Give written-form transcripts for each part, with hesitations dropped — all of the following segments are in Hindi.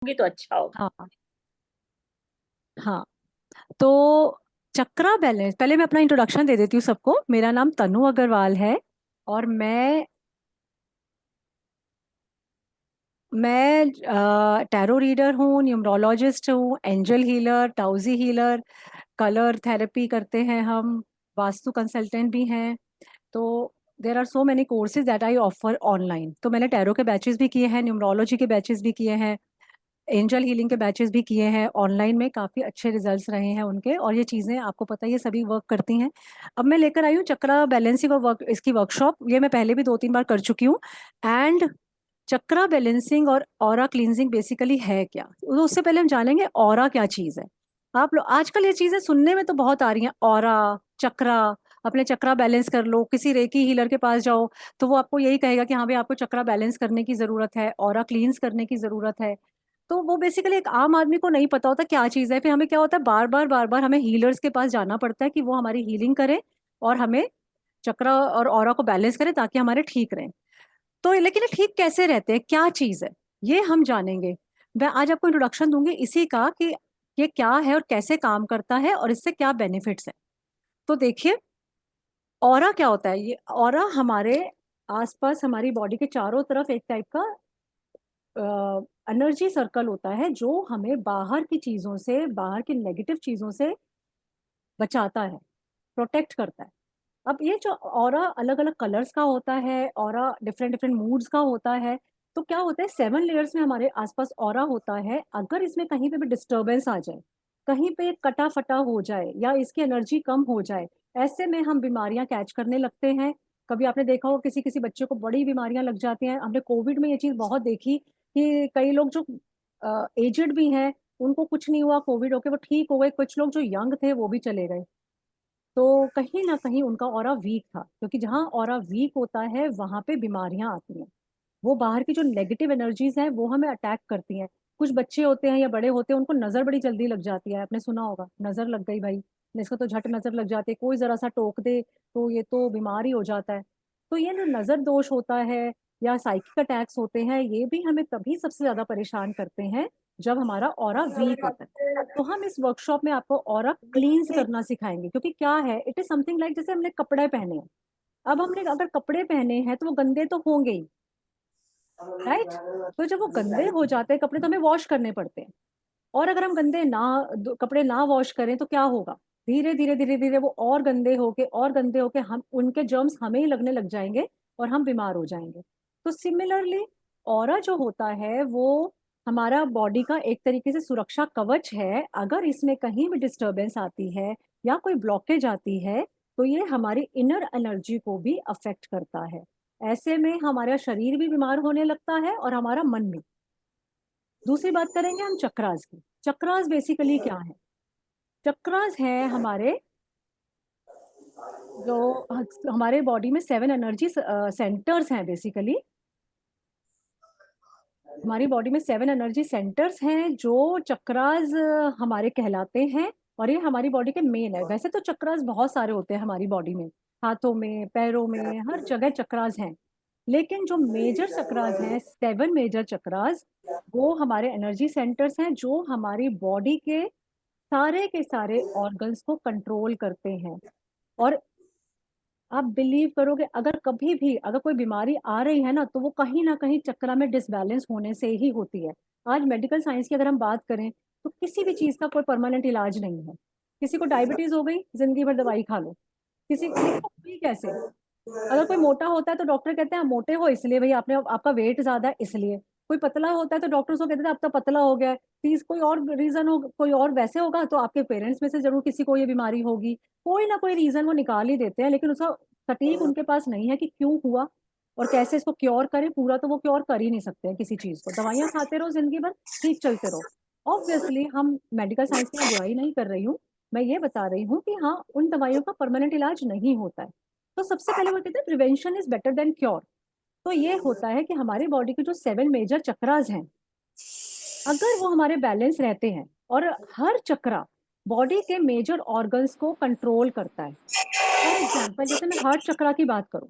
होगी तो अच्छा होगा। हाँ। हाँ। तो चक्रा बैलेंस, पहले मैं अपना इंट्रोडक्शन दे देती हूँ सबको। मेरा नाम तनु अग्रवाल है और मैं टैरो रीडर हूँ, न्यूमरोलॉजिस्ट हूँ, एंजल हीलर, टाउजी हीलर, कलर थेरेपी करते हैं हम, वास्तु कंसल्टेंट भी हैं। तो there are so many courses that I offer online. तो मैंने टैरो के बैचेस भी किए हैं, न्यूमरोलॉजी के बैचेस भी किए हैं, एंजल हीलिंग के बैचेस भी किए हैं। ऑनलाइन में काफ़ी अच्छे रिजल्ट्स रहे हैं उनके, और ये चीज़ें आपको पता है ये सभी वर्क करती हैं। अब मैं लेकर आई हूँ चक्रा बैलेंसिंग और वर्क, इसकी वर्कशॉप। ये मैं पहले भी 2-3 बार कर चुकी हूँ। एंड चक्रा बैलेंसिंग और ऑरा क्लींजिंग बेसिकली है क्या, तो उससे पहले हम जानेंगे ऑरा क्या चीज़ है। आप लोग आजकल ये चीज़ें सुनने में तो बहुत आ रही हैं, ऑरा, चक्रा। अपने चक्रा बैलेंस कर लो, किसी रेकी हीलर के पास जाओ तो वो आपको यही कहेगा कि हाँ भाई आपको चक्रा बैलेंस करने की ज़रूरत है, ऑरा क्लींस करने की ज़रूरत है। तो वो बेसिकली एक आम आदमी को नहीं पता होता क्या चीज़ है। फिर हमें क्या होता है, बार बार हमें हीलर्स के पास जाना पड़ता है कि वो हमारी हीलिंग करें और हमें चक्रा और ऑरा को बैलेंस करें ताकि हमारे ठीक रहें। तो लेकिन ये ठीक कैसे रहते हैं, क्या चीज़ है, ये हम जानेंगे। मैं आज आपको इंट्रोडक्शन दूंगी इसी का कि ये क्या है और कैसे काम करता है और इससे क्या बेनिफिट्स हैं। तो देखिए, ऑरा क्या होता है। ये ऑरा हमारे आसपास, हमारी बॉडी के चारों तरफ एक टाइप का एनर्जी सर्कल होता है जो हमें बाहर की चीजों से, बाहर की नेगेटिव चीजों से बचाता है, प्रोटेक्ट करता है। अब ये जो ऑरा अलग अलग कलर्स का होता है, ऑरा डिफरेंट डिफरेंट मूड्स का होता है। तो क्या होता है, 7 लेयर्स में हमारे आसपास ऑरा होता है। अगर इसमें कहीं पे भी डिस्टरबेंस आ जाए, कहीं पे कटा फटा हो जाए या इसकी एनर्जी कम हो जाए, ऐसे में हम बीमारियां कैच करने लगते हैं। कभी आपने देखा हो किसी किसी बच्चे को बड़ी बीमारियां लग जाती हैं। हमने कोविड में ये चीज बहुत देखी कि कई लोग जो एजेड भी हैं, उनको कुछ नहीं हुआ कोविड होके, वो ठीक हो गए। कुछ लोग जो यंग थे वो भी चले गए। तो कहीं ना कहीं उनका ऑरा वीक था, क्योंकि जहाँ ऑरा वीक होता है वहां पे बीमारियां आती हैं। वो बाहर की जो नेगेटिव एनर्जीज हैं वो हमें अटैक करती हैं। कुछ बच्चे होते हैं या बड़े होते हैं, उनको नजर बड़ी जल्दी लग जाती है। आपने सुना होगा, नजर लग गई भाई, इसको तो झट नजर लग जाती है, कोई जरा सा टोक दे तो ये तो बीमार ही हो जाता है। तो ये जो नजर दोष होता है या साइकिक अटैक्स होते हैं, ये भी हमें तभी सबसे ज्यादा परेशान करते हैं जब हमारा ऑरा वीक होता है। तो हम इस वर्कशॉप में आपको ऑरा क्लींस करना सिखाएंगे, क्योंकि क्या है, इट इज समथिंग लाइक जैसे हमने कपड़े पहने हैं। अब हमने अगर कपड़े पहने हैं तो वो गंदे तो होंगे ही, राइट। तो जब वो गंदे हो जाते हैं कपड़े तो हमें वॉश करने पड़ते हैं। और अगर हम गंदे ना, कपड़े ना वॉश करें तो क्या होगा, धीरे धीरे धीरे धीरे वो और गंदे होके हम उनके जर्म्स हमें ही लगने लग जाएंगे और हम बीमार हो जाएंगे। तो सिमिलरली ऑरा जो होता है वो हमारा बॉडी का एक तरीके से सुरक्षा कवच है। अगर इसमें कहीं भी डिस्टरबेंस आती है या कोई ब्लॉकेज आती है तो ये हमारी इनर एनर्जी को भी अफेक्ट करता है। ऐसे में हमारा शरीर भी बीमार होने लगता है और हमारा मन भी। दूसरी बात करेंगे हम चक्रास की। चक्रास बेसिकली क्या है। चक्रास है हमारे जो हमारे बॉडी में 7 एनर्जी सेंटर्स हैं बेसिकली। हमारी बॉडी में 7 एनर्जी सेंटर्स हैं जो चक्रास हमारे कहलाते हैं। और ये हमारी बॉडी के मेन है। वैसे तो चक्रास बहुत सारे होते हैं हमारी बॉडी में, हाथों में, पैरों में, हर जगह चक्रास हैं। लेकिन जो मेजर चक्रास हैं, 7 मेजर चक्रास, वो हमारे एनर्जी सेंटर्स हैं जो हमारी बॉडी के सारे ऑर्गन्स को कंट्रोल करते हैं। और आप बिलीव करोगे, अगर कभी भी अगर कोई बीमारी आ रही है ना, तो वो ना कहीं चक्रा में डिसबैलेंस होने से ही होती है। आज मेडिकल साइंस की अगर हम बात करें तो किसी भी चीज का कोई परमानेंट इलाज नहीं है। किसी को डायबिटीज हो गई, जिंदगी भर दवाई खा लो। किसी, लेकिन वो हुई कैसे। अगर कोई मोटा होता है तो डॉक्टर कहते हैं आप मोटे हो इसलिए, भाई आपने, आपका वेट ज्यादा है इसलिए। कोई पतला होता है तो डॉक्टर उसको कहते हैं आप तो पतला हो गया है। तीस कोई और रीजन हो, कोई और वैसे होगा तो आपके पेरेंट्स में से जरूर किसी को ये बीमारी होगी। कोई ना कोई रीजन वो निकाल ही देते हैं, लेकिन उसका सटीक उनके पास नहीं है कि क्यों हुआ और कैसे इसको क्योर करें। पूरा तो वो क्योर कर ही नहीं सकते हैं किसी चीज को। दवाइयां खाते रहो जिंदगी भर, ठीक चलते रहो। ऑब्वियसली हम मेडिकल साइंस की मैं बुराई नहीं कर रही हूँ, मैं ये बता रही हूँ कि हाँ, उन दवाइयों का परमानेंट इलाज नहीं होता है। तो सबसे पहले वो कहते हैं prevention is better than cure. तो ये होता है कि हमारी बॉडी के जो 7 मेजर चक्रास हैं, अगर वो हमारे बैलेंस रहते हैं, और हर चक्रा बॉडी के मेजर ऑर्गन्स को कंट्रोल करता है। फॉर एग्जाम्पल जैसे मैं हार्ट चक्रा की बात करूं,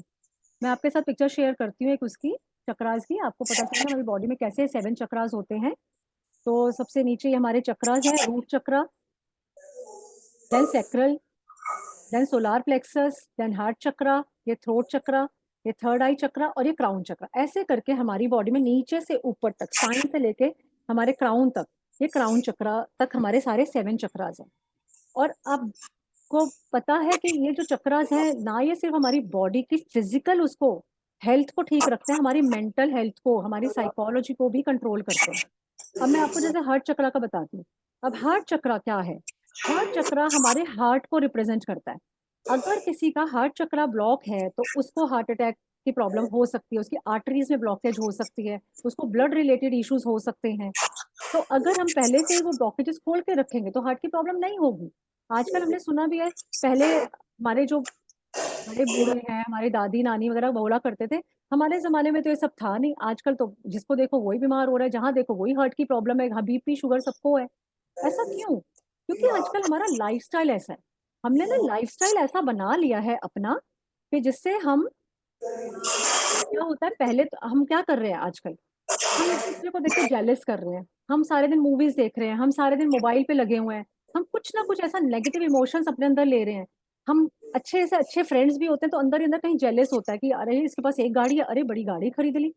मैं आपके साथ पिक्चर शेयर करती हूँ एक उसकी, चक्रास की, आपको पता चलेगा हमारी बॉडी में कैसे 7 चक्रास होते हैं। तो सबसे नीचे ये हमारे चक्रास है, root chakra, then sacral, then solar plexus, then heart chakra, ये थ्रोट चक्रा, ये थर्ड आई चक्रा और ये क्राउन चक्रा। ऐसे करके हमारी बॉडी में नीचे से ऊपर तक, स्पाइन से लेके हमारे क्राउन तक, ये क्राउन चक्रा तक हमारे सारे 7 चक्रास हैं। और आपको पता है कि ये जो चक्रास हैं ना, ये सिर्फ हमारी बॉडी की फिजिकल उसको हेल्थ को ठीक रखते हैं, हमारी मेंटल हेल्थ को, हमारी साइकोलॉजी को भी कंट्रोल करते हैं। अब मैं आपको जैसे हार्ट चक्रा का बताती हूँ। अब हार्ट चक्रा क्या है? हार्ट चक्रा हमारे हार्ट को रिप्रेजेंट करता है। अगर किसी का हार्ट चक्रा ब्लॉक है तो उसको हार्ट अटैक की प्रॉब्लम हो सकती है, उसकी आर्टरीज में ब्लॉकेज हो सकती है, उसको ब्लड रिलेटेड इश्यूज हो सकते हैं। तो अगर हम पहले से ही वो ब्लॉकेजेस खोल के रखेंगे तो हार्ट की प्रॉब्लम नहीं होगी। आजकल हमने सुना भी है, पहले हमारे जो बड़े बूढ़े हैं, हमारे दादी नानी वगैरह बोला करते थे, हमारे जमाने में तो ये सब था नहीं। आजकल तो जिसको देखो वही बीमार हो रहा है, जहां देखो वही हार्ट की प्रॉब्लम है, बीपी शुगर सबको है। ऐसा क्यों? क्योंकि आजकल हमारा लाइफस्टाइल ऐसा है। हमने ना लाइफस्टाइल ऐसा बना लिया है अपना, कि जिससे हम क्या होता है, पहले तो हम क्या कर रहे हैं आजकल, हम एक दूसरे को देख के जेलस कर रहे हैं, हम सारे दिन मूवीज देख रहे हैं, हम सारे दिन मोबाइल पे लगे हुए हैं, हम कुछ ना कुछ ऐसा नेगेटिव इमोशंस अपने अंदर ले रहे हैं। हम अच्छे से अच्छे फ्रेंड्स भी होते हैं तो अंदर ही अंदर कहीं जेलस होता है कि अरे इसके पास एक गाड़ी है, अरे बड़ी गाड़ी खरीद ली।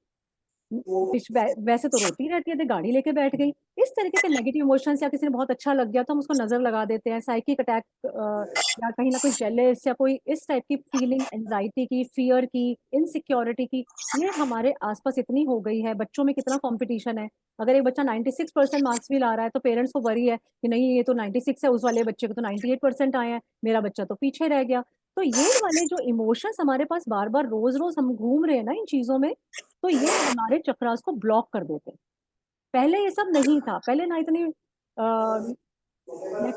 वैसे तो रोती रहती है तो गाड़ी लेके बैठ गई। इस तरीके के नेगेटिव इमोशंस, या किसी ने बहुत अच्छा लग गया तो हम उसको नजर लगा देते हैं, साइकिक अटैक, या कहीं ना कोई जेलस या कोई इस टाइप की फीलिंग, एंजाइटी की, फियर की, इनसिक्योरिटी की, ये हमारे आसपास इतनी हो गई है। बच्चों में कितना कंपटीशन है। अगर एक बच्चा 96% मार्क्स भी ला रहा है तो पेरेंट्स को वरी है कि नहीं ये तो 96 है, उस वाले बच्चे को तो 98% आए हैं, मेरा बच्चा तो पीछे रह गया। तो ये वाले जो इमोशंस हमारे पास बार बार रोज रोज हम घूम रहे हैं ना इन चीजों में, तो ये हमारे चक्रास को ब्लॉक कर देते हैं। पहले ये सब नहीं था, पहले ना इतनी नेक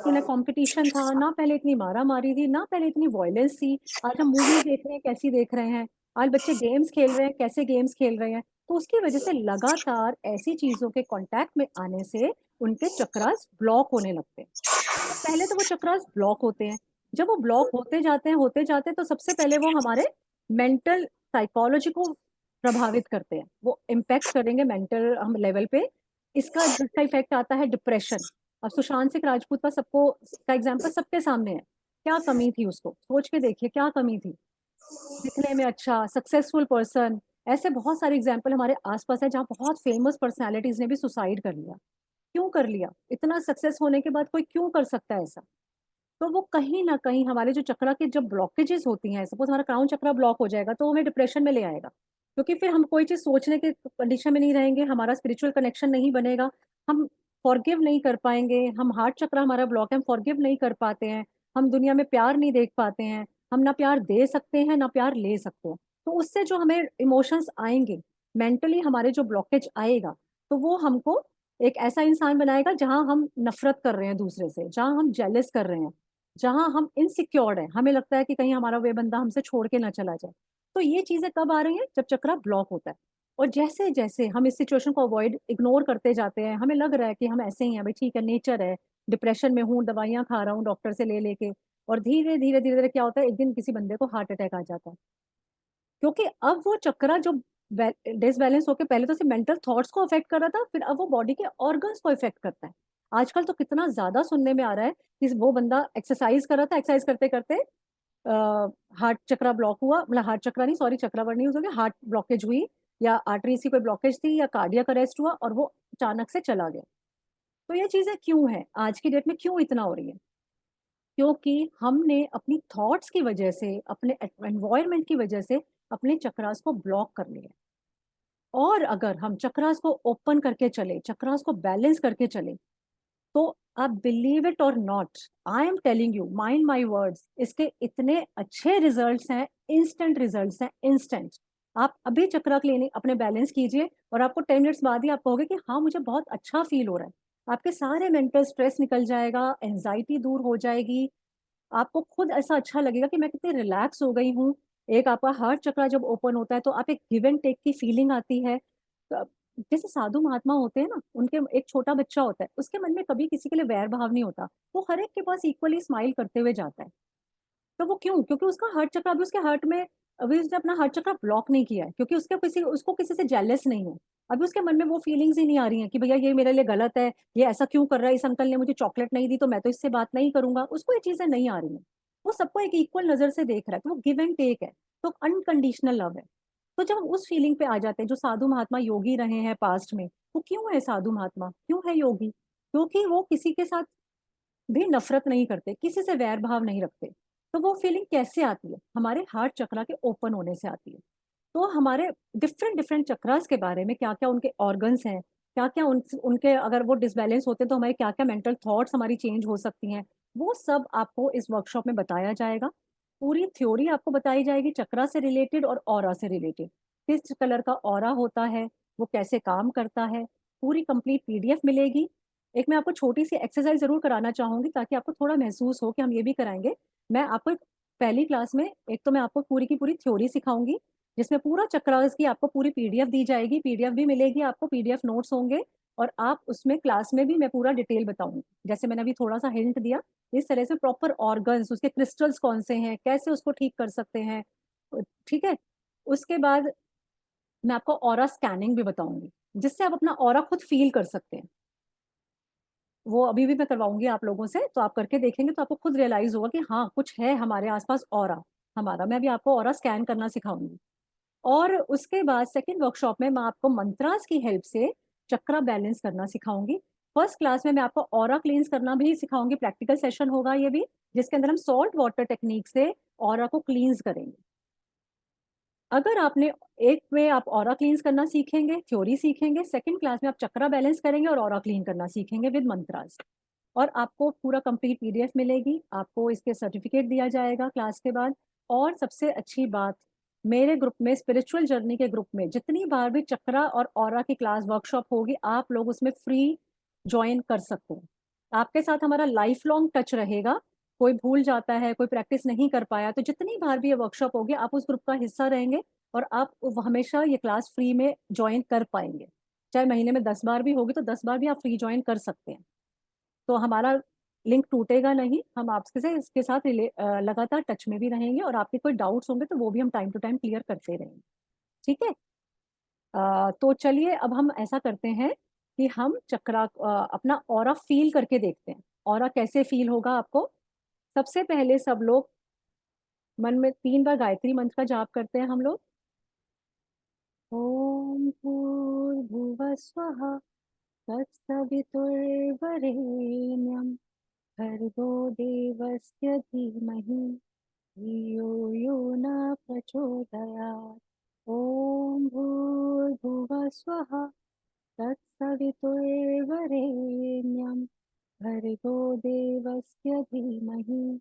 टू नेक कंपटीशन था ना, पहले इतनी मारा मारी थी ना, पहले इतनी वॉयलेंस थी। आज हम मूवीज देख रहे हैं कैसी देख रहे हैं, आज बच्चे गेम्स खेल रहे हैं कैसे गेम्स खेल रहे हैं। तो उसकी वजह से लगातार ऐसी चीजों के कांटेक्ट में आने से उनके चक्रास ब्लॉक होने लगते हैं। तो पहले तो वो चक्रास ब्लॉक होते हैं। जब वो ब्लॉक होते जाते हैं तो सबसे पहले वो हमारे मेंटल साइकोलॉजी को प्रभावित करते हैं, वो इम्पैक्ट करेंगे मेंटल हम लेवल पे। इसका इफेक्ट आता है डिप्रेशन। अब सुशांत सिंह राजपूत का सबको का एग्जाम्पल सबके सामने है। क्या कमी थी, उसको सोच के देखिए क्या कमी थी। दिखने में अच्छा, सक्सेसफुल पर्सन। ऐसे बहुत सारे एग्जाम्पल हमारे आसपास है जहाँ बहुत फेमस पर्सनालिटीज ने भी सुसाइड कर लिया। क्यों कर लिया? इतना सक्सेस होने के बाद कोई क्यों कर सकता है ऐसा? तो वो कहीं ना कहीं हमारे जो चक्रा के जब ब्लॉकेजेस होती हैं, सपोज हमारा क्राउन चक्रा ब्लॉक हो जाएगा तो हमें डिप्रेशन में ले आएगा, क्योंकि फिर हम कोई चीज सोचने के कंडीशन में नहीं रहेंगे, हमारा स्पिरिचुअल कनेक्शन नहीं बनेगा, हम फॉरगिव नहीं कर पाएंगे। हम हार्ट चक्रा हमारा ब्लॉक है, हम फॉरगिव नहीं कर पाते हैं, हम दुनिया में प्यार नहीं देख पाते हैं, हम ना प्यार दे सकते हैं ना प्यार ले सकते हैं। तो उससे जो हमें इमोशंस आएंगे, मेंटली हमारे जो ब्लॉकेज आएगा, तो वो हमको एक ऐसा इंसान बनाएगा जहां हम नफरत कर रहे हैं दूसरे से, जहां हम जेलस कर रहे हैं, जहां हम इनसिक्योर्ड हैं, हमें लगता है कि कहीं हमारा वे बंदा हमसे छोड़ के ना चला जाए। तो ये चीजें कब आ रही हैं? जब चक्रा ब्लॉक होता है। और जैसे जैसे हम इस सिचुएशन को अवॉइड इग्नोर करते जाते हैं, हमें लग रहा है कि हम ऐसे ही हैं, भाई ठीक है नेचर है, डिप्रेशन में हूँ, दवाइयां खा रहा हूँ डॉक्टर से ले लेके, और धीरे धीरे धीरे धीरे क्या होता है, एक दिन किसी बंदे को हार्ट अटैक आ जाता है। क्योंकि अब वो चक्रा जो डिसबैलेंस होकर पहले तो सिर्फ मेंटल थॉट्स को अफेक्ट कर रहा था, फिर अब वो बॉडी के ऑर्गन्स को इफेक्ट करता है। आजकल तो कितना ज्यादा सुनने में आ रहा है कि वो बंदा एक्सरसाइज कर रहा था, एक्सरसाइज करते करते हार्ट चक्रा ब्लॉक हुआ, मतलब हार्ट चक्रा नहीं, सॉरी चक्रावर नहीं हो गया, हार्ट ब्लॉकेज हुई, या आर्टरी की कोई ब्लॉकेज थी, या कार्डियक अरेस्ट हुआ और वो अचानक से चला गया। तो ये चीजें क्यों है आज की डेट में, क्यों इतना हो रही है? क्योंकि हमने अपनी थॉट्स की वजह से, अपने एनवायरमेंट की वजह से अपने चक्रास को ब्लॉक कर लिया। और अगर हम चक्रास को ओपन करके चले, चक्रास को बैलेंस करके चले, तो आप बिलीव इट और not, I am telling you, mind my words, इसके इतने अच्छे रिजल्ट्स हैं, इंस्टेंट रिजल्ट्स हैं, इंस्टेंट। आप अभी चक्रा क्लीनिक अपने बैलेंस कीजिए और आपको 10 मिनट्स बाद ही आप कहोगे कि हाँ मुझे बहुत अच्छा फील हो रहा है। आपके सारे मेंटल स्ट्रेस निकल जाएगा, एंजाइटी दूर हो जाएगी, आपको खुद ऐसा अच्छा लगेगा कि मैं कितनी रिलैक्स हो गई हूँ। एक आपका हार्ट चक्रा जब ओपन होता है तो आप एक गिव एंड टेक की फीलिंग आती है। तो जैसे साधु महात्मा होते हैं ना, उनके एक छोटा बच्चा होता है, उसके मन में कभी किसी के लिए वैर भाव नहीं होता, वो हर एक के पास इक्वली स्माइल करते हुए जाता है। तो वो क्यों? क्योंकि उसका हार्ट चक्र, अभी उसके हार्ट में अभी उसने अपना हार्ट चक्र ब्लॉक नहीं किया है, क्योंकि उसको किसी से जेलस नहीं है। अभी उसके मन में वो फीलिंग्स ही नहीं आ रही हैं कि भैया ये मेरे लिए गलत है, ये ऐसा क्यों कर रहा है, इस अंकल ने मुझे चॉकलेट नहीं दी तो मैं तो इससे बात नहीं करूंगा। उसको ये चीजें नहीं आ रही हैं। वो सबको एक इक्वल नजर से देख रहा है, तो वो गिव एंड टेक है। तो अनकंडीशनल लव है। तो जब हम उस फीलिंग पे आ जाते हैं, जो साधु महात्मा योगी रहे हैं पास्ट में, वो क्यों है साधु महात्मा, क्यों है योगी? क्योंकि वो किसी के साथ भी नफरत नहीं करते, किसी से वैर भाव नहीं रखते। तो वो फीलिंग कैसे आती है? हमारे हार्ट चक्रा के ओपन होने से आती है। तो हमारे डिफरेंट डिफरेंट चक्रास के बारे में, क्या क्या उनके ऑर्गन्स हैं, क्या क्या उनके अगर वो डिसबैलेंस होते हैं तो हमारे क्या क्या मेंटल थॉट्स हमारी चेंज हो सकती हैं, वो सब आपको इस वर्कशॉप में बताया जाएगा। पूरी थ्योरी आपको बताई जाएगी, चक्रा से रिलेटेड और ऑरा से रिलेटेड। किस कलर का ऑरा होता है, वो कैसे काम करता है, पूरी कंप्लीट पीडीएफ मिलेगी। एक मैं आपको छोटी सी एक्सरसाइज जरूर कराना चाहूंगी, ताकि आपको थोड़ा महसूस हो कि हम ये भी कराएंगे। मैं आपको पहली क्लास में एक तो मैं आपको पूरी की पूरी थ्योरी सिखाऊंगी, जिसमें पूरा चक्रास की आपको पूरी पीडीएफ दी जाएगी, पीडीएफ भी मिलेगी आपको, पीडीएफ नोट्स होंगे। और आप उसमें क्लास में भी मैं पूरा डिटेल बताऊंगी, जैसे मैंने अभी थोड़ा सा हिंट दिया। इस तरह से प्रॉपर ऑर्गन्स, उसके क्रिस्टल्स कौन से हैं, कैसे उसको ठीक कर सकते हैं। ठीक है। उसके बाद मैं आपको ऑरा स्कैनिंग भी बताऊंगी, जिससे आप अपना ऑरा खुद फील कर सकते हैं। वो अभी भी मैं करवाऊंगी आप लोगों से, तो आप करके देखेंगे तो आपको खुद रियलाइज होगा कि हाँ, कुछ है हमारे आसपास ऑरा हमारा। मैं भी आपको ऑरा स्कैन करना सिखाऊंगी। और उसके बाद सेकंड वर्कशॉप में मैं आपको मंत्रास की हेल्प से चक्रा बैलेंस करना सिखाऊंगी। फर्स्ट क्लास में मैं आपको ऑरा क्लींस करना भी सिखाऊंगी, प्रैक्टिकल सेशन होगा ये भी, जिसके अंदर हम सॉल्ट वाटर टेक्निक से ऑरा को क्लींस करेंगे। अगर आपने एक में आप ऑरा क्लींस करना सीखेंगे, थ्योरी सीखेंगे, सेकंड क्लास में आप चक्रा बैलेंस करेंगे और ऑरा क्लीन करना सीखेंगे विद मंत्रास। और आपको पूरा कंप्लीट पीडीएफ मिलेगी, आपको इसके सर्टिफिकेट दिया जाएगा क्लास के बाद। और सबसे अच्छी बात, मेरे ग्रुप में, स्पिरिचुअल जर्नी के ग्रुप में, जितनी बार भी चक्रा और ऑरा की क्लास वर्कशॉप होगी, आप लोग उसमें फ्री ज्वाइन कर सकते हैं। आपके साथ हमारा लाइफ लॉन्ग टच रहेगा। कोई भूल जाता है, कोई प्रैक्टिस नहीं कर पाया, तो जितनी बार भी ये वर्कशॉप होगी आप उस ग्रुप का हिस्सा रहेंगे, और आप हमेशा ये क्लास फ्री में ज्वाइन कर पाएंगे। चाहे महीने में 10 बार भी होगी तो 10 बार भी आप फ्री ज्वाइन कर सकते हैं। तो हमारा लिंक टूटेगा नहीं, हम आपके से इसके साथ लगातार टच में भी रहेंगे, और आपके कोई डाउट्स होंगे तो वो भी हम टाइम टू टाइम क्लियर करते रहेंगे। ठीक है। तो चलिए अब हम ऐसा करते हैं कि हम चक्रा अपना ऑरा फील करके देखते हैं। ऑरा कैसे फील होगा आपको? सबसे पहले सब लोग मन में 3 बार गायत्री मंत्र का जाप करते हैं हम लोग। ओम भूर्भुवः स्वः तत्सवितुर्वरेण्यं भर्गो देवस्य धीमहि धियो यो न प्रचोदयात्। ॐ भूर्भुवः स्वः तत्सवितुर्वरेण्यं भर्गो देवस्य धीमहि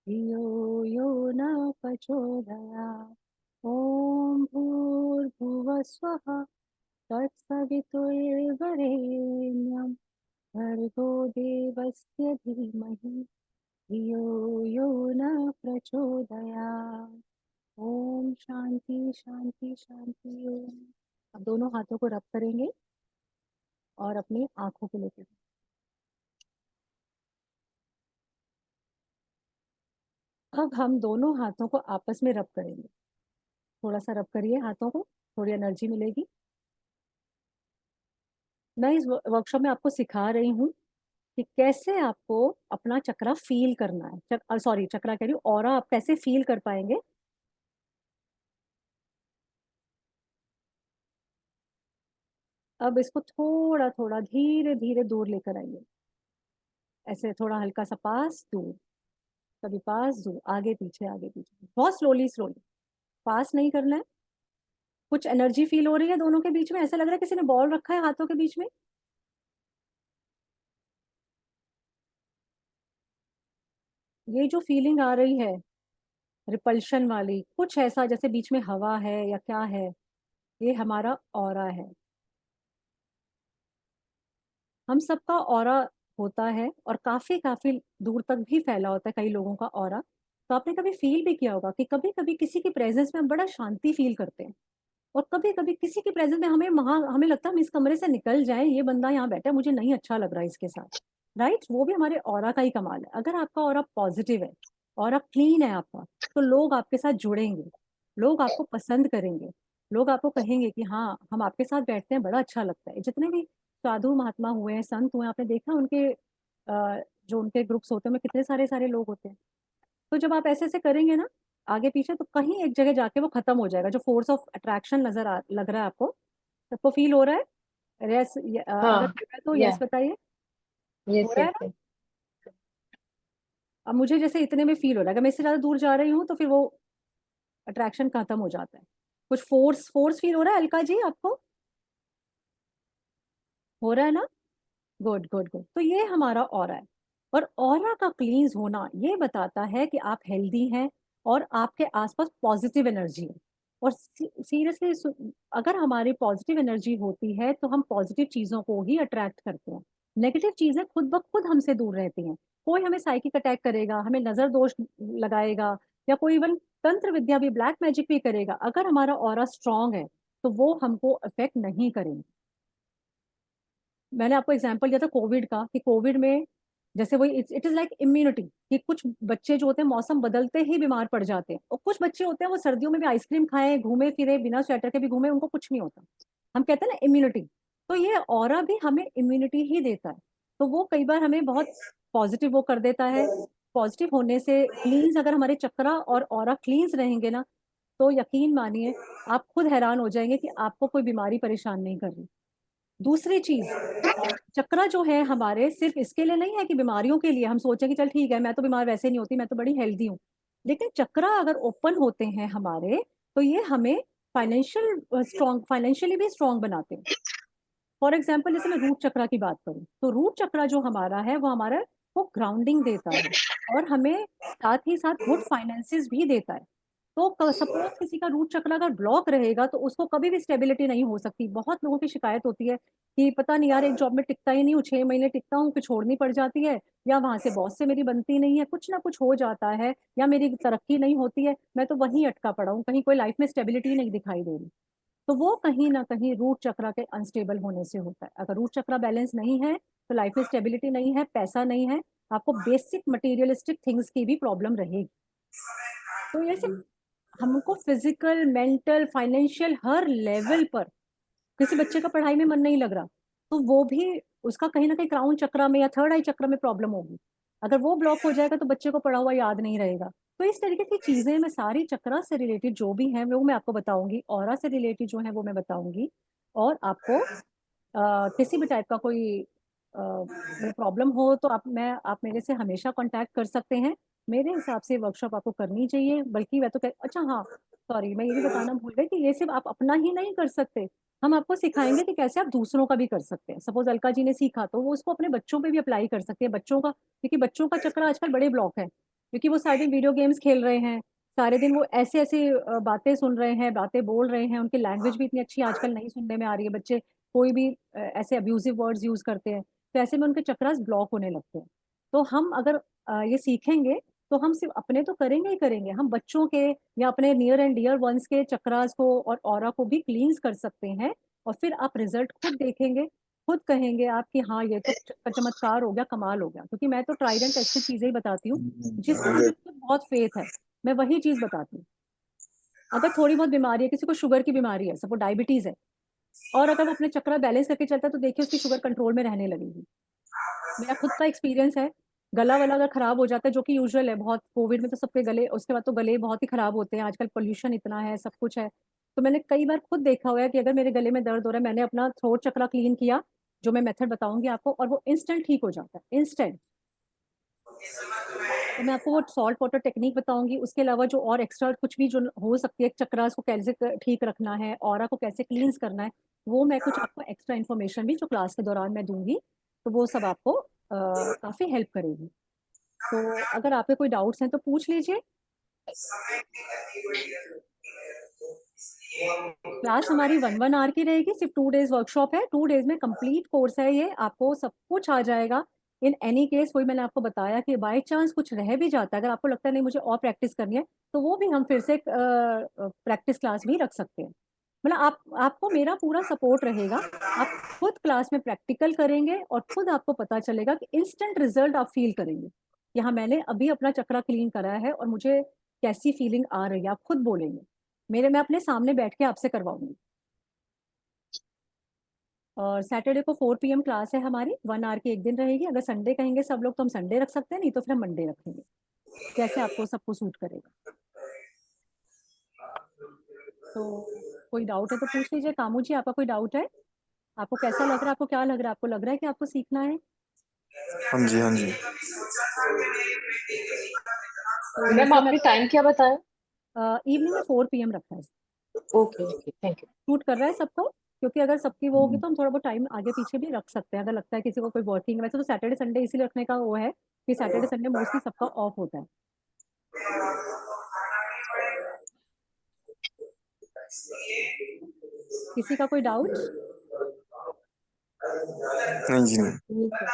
धियो यो न प्रचोदयात्। ॐ भूर्भुवः स्वः तत्सवितुर्वरेण्यं भर्गो देवस्य धीमहि धियो यो न प्रचोदयात्। ओम शांति शांति शांति ओम। अब दोनों हाथों को रब करेंगे और अपनी आंखों को लेकर, अब हम दोनों हाथों को आपस में रब करेंगे। थोड़ा सा रब करिए हाथों को, थोड़ी एनर्जी मिलेगी। मैं इस वर्कशॉप में आपको सिखा रही हूँ कि कैसे आपको अपना चक्रा फील करना है। सॉरी, चक्रा कह रही हूँ, ऑरा आप कैसे फील कर पाएंगे। अब इसको थोड़ा थोड़ा धीरे धीरे दूर लेकर आइए। ऐसे थोड़ा हल्का सा पास दूर, कभी पास दूर, आगे पीछे आगे पीछे, बहुत स्लोली स्लोली। पास नहीं करना है। कुछ एनर्जी फील हो रही है दोनों के बीच में, ऐसा लग रहा है किसी ने बॉल रखा है हाथों के बीच में। ये जो फीलिंग आ रही है रिपल्शन वाली, कुछ ऐसा जैसे बीच में हवा है या क्या है, ये हमारा ऑरा है। हम सबका ऑरा होता है, और काफी काफी दूर तक भी फैला होता है कई लोगों का ऑरा। तो आपने कभी फील भी किया होगा कि कभी कभी किसी की प्रेजेंस में हम बड़ा शांति फील करते हैं, और कभी कभी किसी की प्रेजेंस में हमें लगता है हम इस कमरे से निकल जाएं, ये बंदा यहाँ बैठा है, मुझे नहीं अच्छा लग रहा है इसके साथ। राइट, वो भी हमारे ऑरा का ही कमाल है। अगर आपका ऑरा पॉजिटिव है, ऑरा क्लीन है आपका, तो लोग आपके साथ जुड़ेंगे। लोग आपको पसंद करेंगे, लोग आपको कहेंगे कि हाँ, हम आपके साथ बैठते हैं, बड़ा अच्छा लगता है। जितने भी साधु महात्मा हुए हैं, संत हुए हैं, आपने देखा उनके जो उनके ग्रुप्स होते हैं उनमें कितने सारे सारे लोग होते हैं। तो जब आप ऐसे ऐसे करेंगे ना आगे पीछे, तो कहीं एक जगह जाके वो खत्म हो जाएगा। जो फोर्स ऑफ अट्रैक्शन लग रहा है आपको, सबको फील हो रहा है? यस, अगर हाँ। हो रहा है तो या। यस बताइए। हो यस रहा है यस ना? यस। अब मुझे जैसे इतने में फील हो रहा है, अगर मैं इससे ज्यादा दूर जा रही हूँ तो फिर वो अट्रैक्शन खत्म हो जाता है। कुछ फोर्स फोर्स फील हो रहा है अलका जी आपको? हो रहा है ना? Good good good. तो ये हमारा ऑरा है। और ऑरा का क्लींस होना ये बताता है कि आप हेल्दी हैं और आपके आसपास पॉजिटिव एनर्जी है। और सीरियसली, अगर हमारी पॉजिटिव एनर्जी होती है तो हम पॉजिटिव चीजों को ही अट्रैक्ट करते हैं। नेगेटिव चीजें खुद ब खुद हमसे दूर रहती हैं। कोई हमें साइकिक अटैक करेगा, हमें नजर दोष लगाएगा, या कोई इवन तंत्र विद्या भी, ब्लैक मैजिक भी करेगा, अगर हमारा ऑरा स्ट्रांग है तो वो हमको अफेक्ट नहीं करेंगे। मैंने आपको एग्जांपल दिया था कोविड का, कि कोविड में जैसे वही इट इज लाइक इम्यूनिटी, कि कुछ बच्चे जो होते हैं मौसम बदलते ही बीमार पड़ जाते हैं, और कुछ बच्चे होते हैं वो सर्दियों में भी आइसक्रीम खाएं, घूमे फिरे, बिना स्वेटर के भी घूमे, उनको कुछ नहीं होता। हम कहते हैं ना इम्यूनिटी। तो ये ऑरा भी हमें इम्यूनिटी ही देता है। तो वो कई बार हमें बहुत पॉजिटिव वो कर देता है। पॉजिटिव होने से क्लींस, अगर हमारे चक्रा और ऑरा क्लींस रहेंगे ना, तो यकीन मानिए आप खुद हैरान हो जाएंगे कि आपको कोई बीमारी परेशान नहीं कर रही। दूसरी चीज, चक्रा जो है हमारे सिर्फ इसके लिए नहीं है कि बीमारियों के लिए हम सोचें कि चल ठीक है, मैं तो बीमार वैसे नहीं होती, मैं तो बड़ी हेल्दी हूँ। लेकिन चक्रा अगर ओपन होते हैं हमारे, तो ये हमें फाइनेंशियली भी स्ट्रांग बनाते हैं। फॉर एग्जाम्पल, जैसे मैं रूट चक्रा की बात करूं, तो रूट चक्रा जो हमारा है वो हमारा को ग्राउंडिंग देता है, और हमें साथ ही साथ गुड फाइनेंसेस भी देता है। तो सपोज किसी का रूट चक्र अगर ब्लॉक रहेगा तो उसको कभी भी स्टेबिलिटी नहीं हो सकती। बहुत लोगों की शिकायत होती है कि पता नहीं यार, एक जॉब में टिकता ही नहीं हूँ, 6 महीने टिकता हूँ फिर छोड़नी पड़ जाती है, या वहां से बॉस से मेरी बनती नहीं है, कुछ ना कुछ हो जाता है, या मेरी तरक्की नहीं होती है, मैं तो वहीं अटका पड़ा हूँ, कहीं कोई लाइफ में स्टेबिलिटी नहीं दिखाई दे रही। तो वो कहीं ना कहीं रूट चक्र के अनस्टेबल होने से होता है। अगर रूट चक्र बैलेंस नहीं है तो लाइफ में स्टेबिलिटी नहीं है, पैसा नहीं है, आपको बेसिक मटेरियलिस्टिक थिंग्स की भी प्रॉब्लम रहेगी। तो ये सिर्फ हमको फिजिकल, मेंटल, फाइनेंशियल हर लेवल पर, किसी बच्चे का पढ़ाई में मन नहीं लग रहा, तो वो भी उसका कहीं ना कहीं क्राउन चक्र में या थर्ड आई चक्र में प्रॉब्लम होगी। अगर वो ब्लॉक हो जाएगा तो बच्चे को पढ़ा हुआ याद नहीं रहेगा। तो इस तरीके की चीजें मैं सारी चक्रा से रिलेटेड जो भी हैं वो मैं आपको बताऊंगी, ऑरा से रिलेटेड जो है वो मैं बताऊंगी। और आपको किसी भी टाइप का कोई प्रॉब्लम हो तो आप मेरे से हमेशा कांटेक्ट कर सकते हैं। मेरे हिसाब से वर्कशॉप आपको करनी चाहिए, बल्कि मैं तो अच्छा हाँ, सॉरी मैं ये भी बताना भूल गई कि ये सिर्फ आप अपना ही नहीं कर सकते, हम आपको सिखाएंगे कि कैसे आप दूसरों का भी कर सकते हैं। सपोज अलका जी ने सीखा तो वो उसको अपने बच्चों पे भी अप्लाई कर सकते हैं, बच्चों का, क्योंकि बच्चों का चक्कर आजकल बड़े ब्लॉक है, क्योंकि वो सारे दिन वीडियो गेम्स खेल रहे हैं, सारे दिन वो ऐसे ऐसे बातें सुन रहे हैं, बातें बोल रहे हैं, उनकी लैंग्वेज भी इतनी अच्छी आजकल नहीं सुनने में आ रही है, बच्चे कोई भी ऐसे अब्यूजिव वर्ड्स यूज करते हैं, तो ऐसे में उनके चक्रास ब्लॉक होने लगते हैं। तो हम अगर ये सीखेंगे तो हम सिर्फ अपने तो करेंगे ही करेंगे, हम बच्चों के या अपने नियर एंड डियर वंस के चक्रास को और ऑरा को भी क्लींस कर सकते हैं। और फिर आप रिजल्ट खुद देखेंगे, खुद कहेंगे आप कि हाँ ये तो चमत्कार हो गया, कमाल हो गया, क्योंकि मैं तो ट्राइड एंड टेस्टेड चीजें ही बताती हूँ, जिसमें मुझे खुद बहुत फेथ है, मैं वही चीज बताती हूँ। अगर थोड़ी बहुत बीमारी है, किसी को शुगर की बीमारी है, सपोज डायबिटीज है, और अगर वो अपने चक्र बैलेंस करके चलता है तो देखिए उसकी शुगर कंट्रोल में रहने लगेगी। मेरा खुद का एक्सपीरियंस है। गला वाला अगर खराब हो जाता है, जो कि यूजुअल है बहुत, कोविड में तो सबके गले, उसके बाद तो गले बहुत ही खराब होते हैं, आजकल पोल्यूशन इतना है, सब कुछ है। तो मैंने कई बार खुद देखा हुआ है कि अगर मेरे गले में दर्द हो रहा है, मैंने अपना थ्रोट चक्रा क्लीन किया, जो मैं मेथड बताऊंगी आपको, और वो इंस्टेंट ठीक हो जाता है, इंस्टेंट। तो मैं आपको वो सॉल्ट वाटर टेक्निक बताऊंगी, उसके अलावा जो और एक्स्ट्रा कुछ भी जो हो सकती है, चक्रास को कैसे ठीक रखना है, ऑरा को कैसे क्लींस करना है, वो मैं कुछ आपको एक्स्ट्रा इन्फॉर्मेशन भी जो क्लास के दौरान मैं दूंगी, तो वो सब आपको काफी हेल्प करेगी। तो अगर आपके कोई डाउट्स हैं तो पूछ लीजिए। क्लास हमारी 1 1 आवर की रहेगी, सिर्फ 2 डेज वर्कशॉप है, 2 डेज में कंप्लीट कोर्स है ये, आपको सब कुछ आ जाएगा। इन एनी केस, वही मैंने आपको बताया कि बाय चांस कुछ रह भी जाता है, अगर आपको लगता है नहीं मुझे और प्रैक्टिस करनी है, तो वो भी हम फिर से प्रैक्टिस क्लास भी रख सकते हैं। मतलब आपको मेरा पूरा सपोर्ट रहेगा। आप खुद क्लास में प्रैक्टिकल करेंगे और खुद आपको पता चलेगा कि इंस्टेंट रिजल्ट आप फील करेंगे। यहाँ मैंने अभी अपना चक्रा क्लीन करा है और मुझे कैसी फीलिंग आ रही है, आप खुद बोलेंगे। मैं अपने सामने बैठ के आपसे करवाऊंगी। और सैटरडे को 4 PM क्लास है हमारी, 1 आवर की एक दिन रहेगी। अगर संडे कहेंगे सब लोग तो हम संडे रख सकते हैं, नहीं तो फिर हम मंडे रखेंगे, जैसे आपको सबको सूट करेगा। तो कोई डाउट है तो पूछ लीजिए। कामू जी, आपका कोई डाउट है? आपको कैसा लग रहा है? आपको क्या लग रहा है? आपको लग रहा है कि आपको सीखना है? हाँ जी, हाँ जी। तो मैम जैसे मैं आपने टाइम क्या बताया? इवनिंग में 4 PM रखा है। Okay okay, thank you. Suit कर रहा है सबको? क्योंकि अगर सबकी वो होगी तो हम थोड़ा बहुत टाइम आगे पीछे भी रख सकते हैं, अगर लगता है किसी को कोई वर्किंग। वैसे तो सैटरडे संडे इसीलिए रखने का वो है कि सैटरडे संडे मोस्टली सबका ऑफ होता है। किसी का कोई डाउट? नहीं जी, नहीं। ठीक है।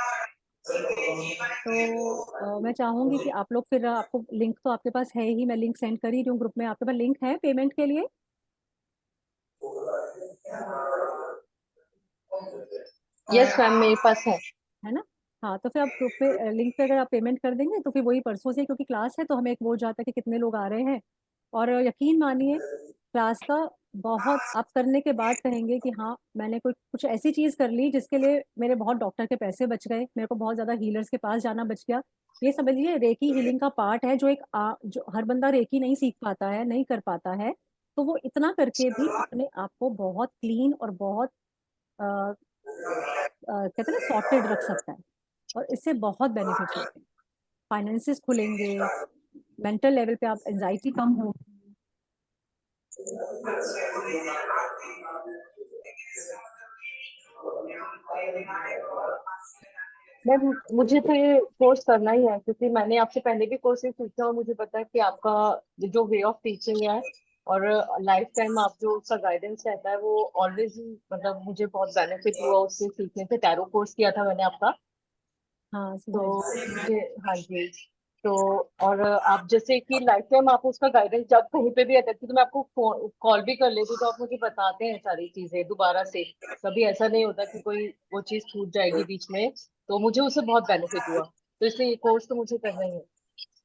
तो मैं चाहूंगी कि आप लोग फिर, आपको लिंक तो आपके पास है ही, मैं लिंक सेंड कर ही रही हूँ ग्रुप में। आपके पास लिंक है पेमेंट के लिए? यस अ, मैम, मेरे पास है ना? हाँ, तो फिर आप ग्रुप पे लिंक पे अगर आप पेमेंट कर देंगे तो फिर वही परसों से, क्योंकि क्लास है तो हमें एक वो हो जाता है कि कितने लोग आ रहे हैं। और यकीन मानिए, क्लास का बहुत आप करने के बाद कहेंगे कि हाँ, मैंने कोई कुछ ऐसी चीज कर ली जिसके लिए मेरे बहुत डॉक्टर के पैसे बच गए, मेरे को बहुत ज्यादा हीलर्स के पास जाना बच गया। ये समझ लीजिए रेकी हीलिंग का पार्ट है, जो जो हर बंदा रेकी नहीं सीख पाता है, नहीं कर पाता है। तो वो इतना करके भी अपने आप को बहुत क्लीन और बहुत कहते हैं ना सॉर्टेड रख सकता है। और इससे बहुत बेनिफिट्स होते हैं। फाइनेंसिस खुलेंगे, मेंटल लेवल पे आप एंजाइटी कम होगी। मैम, मुझे तो ये कोर्स करना ही है क्योंकि मैंने आपसे पहले भी कोर्सेज सीखे और मुझे पता है कि आपका जो वे ऑफ टीचिंग है और लाइफ टाइम आप जो उसका गाइडेंस रहता है वो ऑलवेज ही, मतलब मुझे बहुत बेनिफिट हुआ उससे सीखने से। टैरो कोर्स किया था मैंने आपका। हाँ तो सुधा जी। मुझे, हाँ जी। तो और आप जैसे कि लाइफ टाइम आप उसका गाइडेंस जब कहीं पे भी रहता है तो मैं आपको कॉल भी कर लेती हूँ तो आप मुझे बताते हैं सारी चीजें दोबारा से। कभी ऐसा नहीं होता कि कोई वो चीज छूट जाएगी बीच में। तो मुझे उससे बहुत बेनिफिट हुआ, तो इसलिए ये कोर्स तो मुझे करना ही है।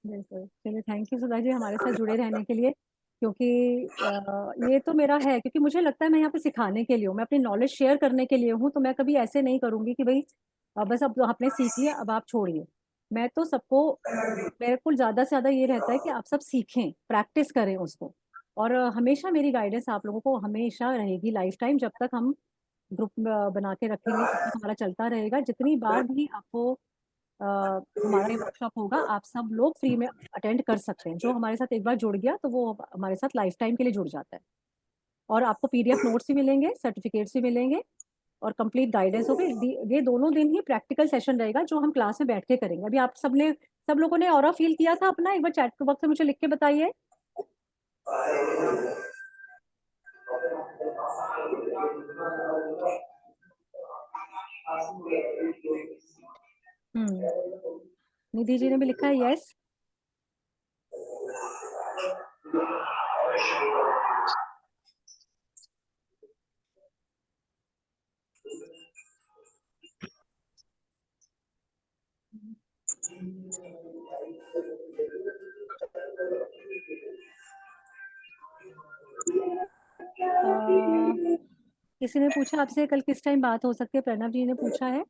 बिल्कुल, चलिए थैंक यू सुधा जी हमारे साथ जुड़े रहने के लिए। क्योंकि ये तो मेरा है, क्योंकि मुझे लगता है मैं यहाँ पे सिखाने के लिए हूँ, मैं अपनी नॉलेज शेयर करने के लिए हूँ। तो मैं कभी ऐसे नहीं करूंगी कि भाई बस अब तो आपने सीख लिया अब आप छोड़िए। मैं तो सबको, मेरे को ज्यादा से ज्यादा ये रहता है कि आप सब सीखें, प्रैक्टिस करें उसको। और हमेशा मेरी गाइडेंस आप लोगों को हमेशा रहेगी लाइफ टाइम, जब तक हम ग्रुप बना के रखेंगे तब तक हमारा चलता रहेगा। जितनी बार भी आपको अ, हमारा ये वर्कशॉप होगा, आप सब लोग फ्री में अटेंड कर सकते हैं। जो हमारे साथ एक बार जुड़ गया तो वो हमारे साथ लाइफ टाइम के लिए जुड़ जाता है। और आपको PDF नोट्स भी मिलेंगे, सर्टिफिकेट्स भी मिलेंगे, और कंप्लीट गाइडेंस होगी। ये दोनों दिन ही प्रैक्टिकल सेशन रहेगा जो हम क्लास में बैठ के करेंगे। अभी आप सबने, सब लोगों ने ऑरा फील किया था अपना? एक बार चैट बॉक्स में मुझे लिख के बताइए। हम्म, निधि जी ने भी लिखा है यस। किसी ने पूछा आपसे कल किस टाइम बात हो सकती है? प्रणव जी ने पूछा है।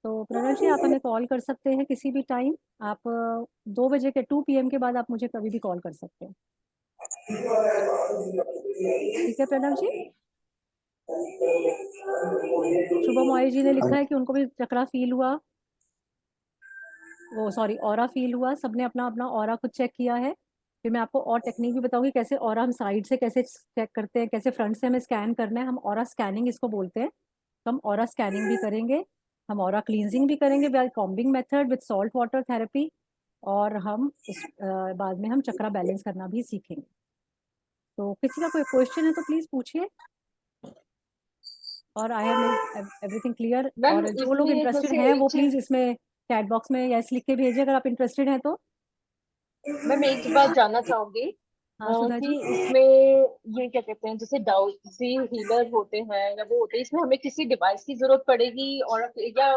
तो प्रणव जी, आप हमें कॉल कर सकते हैं किसी भी टाइम। आप 2 बजे के 2 PM के बाद आप मुझे कभी भी कॉल कर सकते हैं। ठीक है प्रणव जी। शुभम मॉय जी ने लिखा है कि उनको भी चक्रा फील हुआ, वो सॉरी ऑरा फील हुआ। सबने अपना अपना ऑरा खुद चेक किया है। फिर मैं आपको और टेक्निक भी बताऊंगी कैसे ऑरा हम साइड से कैसे चेक करते हैं, कैसे फ्रंट से हमें स्कैन करना है। हम ऑरा स्कैनिंग इसको बोलते हैं। तो हम ऑरा स्कैनिंग भी करेंगे, हम ऑरा क्लींजिंग भी करेंगे by combing method with salt water therapy. और हम उस बाद में हम चक्रा बैलेंस करना भी सीखेंगे। तो किसी का कोई क्वेश्चन है तो प्लीज पूछिए। और I have made everything clear. Ma'am और जो लोग इसमें इंटरेस्टेड जैसे हैं एक वो चीज, प्लीज इसमें चैट बॉक्स में यस लिख के भेजिए अगर आप इंटरेस्टेड हैं तो। मैम एक बात जानना चाहूंगी हाँ सुधा कि जी। इसमें ये क्या कहते हैं, जैसे डाउसी हीलर होते हैं या वो होते हैं, इसमें हमें किसी डिवाइस की जरूरत पड़ेगी और या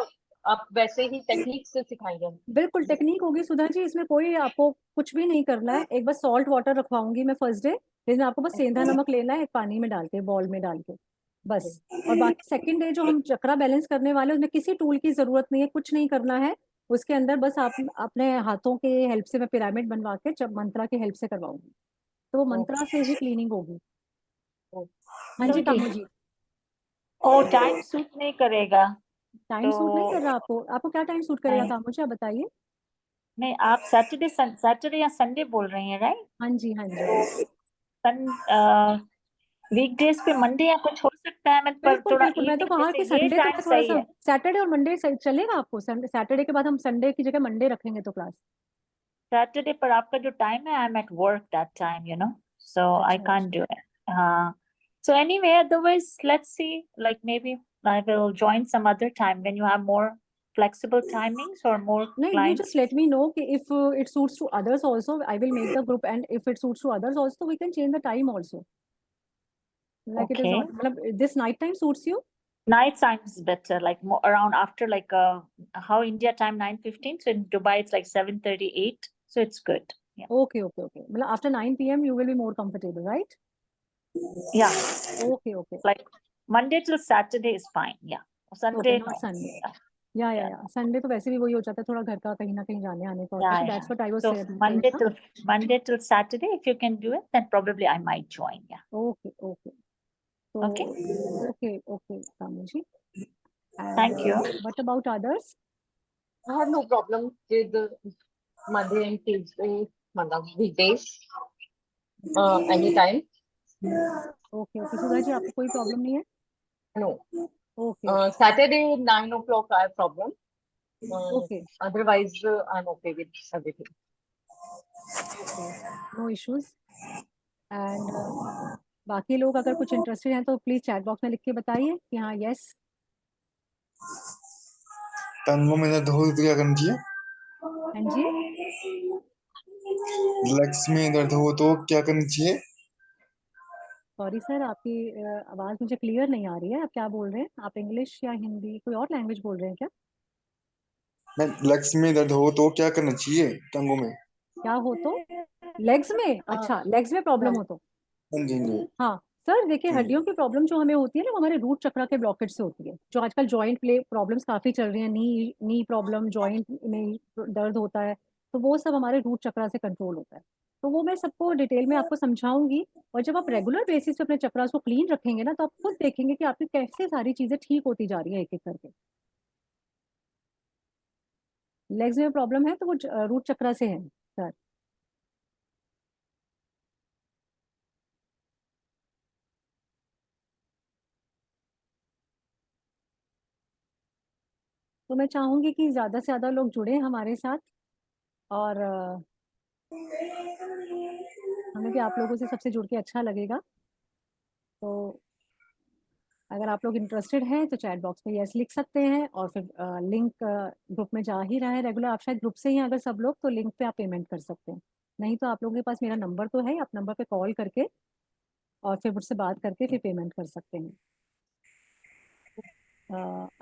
आप वैसे ही टेक्निक से सिखाएंगे? बिल्कुल टेक्निक होगी सुधा जी, इसमें कोई आपको कुछ भी नहीं करना है। एक बस सॉल्ट वाटर रखवाऊंगी मैं फर्स्ट डे, जिसमें आपको बस सेंधा नमक लेना है, एक पानी में डाल के, बॉल में डाल के, बस। और बाकी सेकंड डे जो हम चक्रा बैलेंस करने वाले हैं, उसमें किसी टूल की जरूरत नहीं है, कुछ नहीं करना है। उसके अंदर बस आप अपने हाथों के हेल्प से, मैं पिरामिड बनवा के जब मंत्रा की हेल्प से करवाऊंगी, तो वो मंत्रा से ही क्लीनिंग होगी। हाँ जी जी, कामू जी। वो टाइम सूट नहीं करेगा टाइम सूट नहीं तो कर रहा आपको? आपको क्या टाइम सूट करेगा नहीं। कामू जी, आप बताइए। नहीं, आप सैटरडे या संडे बोल रही हैं, राइट? हाँ जी हाँ जी। सन वीकडेज पे मंडे या कुछ हो सकता है, मैं पर बिल्कुल थोड़ा बिल्कुल, मैं तो इवनिंग कहा जैसे कि ये संडे तो टाइम मैं थोड़ा सही सा, है। सैटरडे और मंडे चलेगा आपको? सैटरडे के बाद हम संडे की जगह मंडे रखेंगे तो क्लास। सैटरडे पर आपका जो टाइम है, I am at work that time, so I अच्छा कांट अच्छा। Do it. हाँ, so anyway, otherwise let's see, like maybe I will join some other time when you have more flexible timings or more नहीं, you clients. just let me know कि if it suits to others also, I will make the group, and if it suits to others also, we can change the time also. Like it is Okay. not, मतलब this night time suits you? Night time is better, like more around after like how India time 9:15, so in Dubai it's like 7:38, so it's good. Yeah. Okay okay okay, मतलब after 9 p.m. you will be more comfortable, right? Yeah, Okay okay like Monday till Saturday is fine. Yeah. okay, Sunday not no. Sunday. Yeah. या संडे तो वैसे भी वही हो जाता है, थोड़ा घर का कहीं ना कहीं जाने आने का होता है, Yeah, तो yeah. That's what I was So saying. Monday till Saturday, if you can do it, then probably I might join. Yeah. Okay okay, तो Okay. Okay okay Kamu ji. And Thank you. What about others? I have no problem with Monday and Tuesday, weekdays, anytime. Okay okay, Sudha ji आपको कोई प्रॉब्लम नहीं है? No. Okay okay Saturday 9 o'clock I have problem. Okay Otherwise, I'm okay with everything. Okay, no issues. And बाकी लोग अगर कुछ इंटरेस्टेड हैं तो प्लीज चैट बॉक्स में लिख के बताइए कि हाँ यस। टंगों में दर्द हो तो क्या करना चाहिए? हाँ जी, लेग्स में दर्द हो तो क्या करना चाहिए? सॉरी सर, आपकी आवाज़ मुझे क्लियर नहीं आ रही है। आप क्या बोल रहे हैं? आप इंग्लिश या हिंदी, कोई और लैंग्वेज बोल रहे हैं क्या? मैं लेग्स में दर्द हो तो क्या करना चाहिए टंगों में? क्या हो तो? लेग्स में? अच्छा, लेग्स में प्रॉब्लम हाँ, हो तो? हाँ जी हाँ जी। हाँ सर, देखिए हाँ जी। हड्डियों की प्रॉब्लम जो हमें होती है ना, वो हमारे रूट चक्र के ब्लॉकेज से होती है। जो आजकल जॉइंट प्ले प्रॉब्लम्स काफी चल रही हैं, नी प्रॉब्लम, जॉइंट में दर्द होता है, तो वो सब हमारे रूट चक्र से कंट्रोल होता है। तो वो मैं सबको डिटेल में आपको समझाऊंगी। और जब आप रेगुलर बेसिस पे अपने चक्रास को क्लीन रखेंगे ना, तो आप खुद देखेंगे कि आपकी कैसे सारी चीजें ठीक होती जा रही है एक एक करके। लेग्स में प्रॉब्लम है तो वो रूट चक्र से है सर। तो मैं चाहूंगी कि ज्यादा से ज्यादा लोग जुड़े हमारे साथ, और हमें भी आप लोगों से सबसे जुड़ के अच्छा लगेगा। तो अगर आप लोग इंटरेस्टेड हैं तो चैट बॉक्स में यस लिख सकते हैं, और फिर लिंक ग्रुप में जा ही रहा है रेगुलर। आप शायद ग्रुप से ही हैं अगर सब लोग, तो लिंक पे आप पेमेंट कर सकते हैं। नहीं तो आप लोगों के पास मेरा नंबर तो है, आप नंबर पे कॉल करके और फिर मुझसे बात करके फिर पेमेंट कर सकते हैं।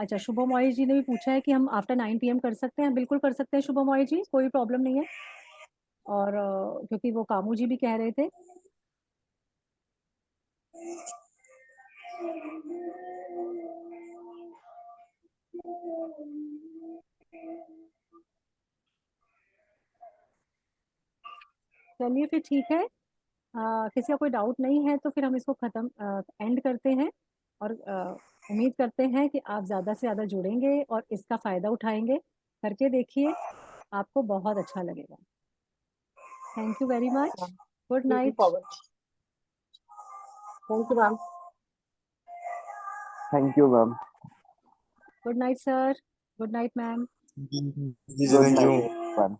अच्छा, शुभम मॉय जी ने भी पूछा है कि हम आफ्टर 9 PM कर सकते हैं। बिल्कुल कर सकते हैं शुभम मॉय जी, कोई प्रॉब्लम नहीं है। और क्योंकि वो कामू जी भी कह रहे थे। चलिए फिर ठीक है, किसी का कोई डाउट नहीं है तो फिर हम इसको खत्म एंड करते हैं। और उम्मीद करते हैं कि आप ज़्यादा से ज़्यादा जुड़ेंगे और इसका फ़ायदा उठाएंगे। करके देखिए, आपको बहुत अच्छा लगेगा। Thank you very much. Good looking night. forward. Thank you, ma'am. Thank you ma'am. Good night sir. Good night ma'am. जी जी good thank you. Night ma'am.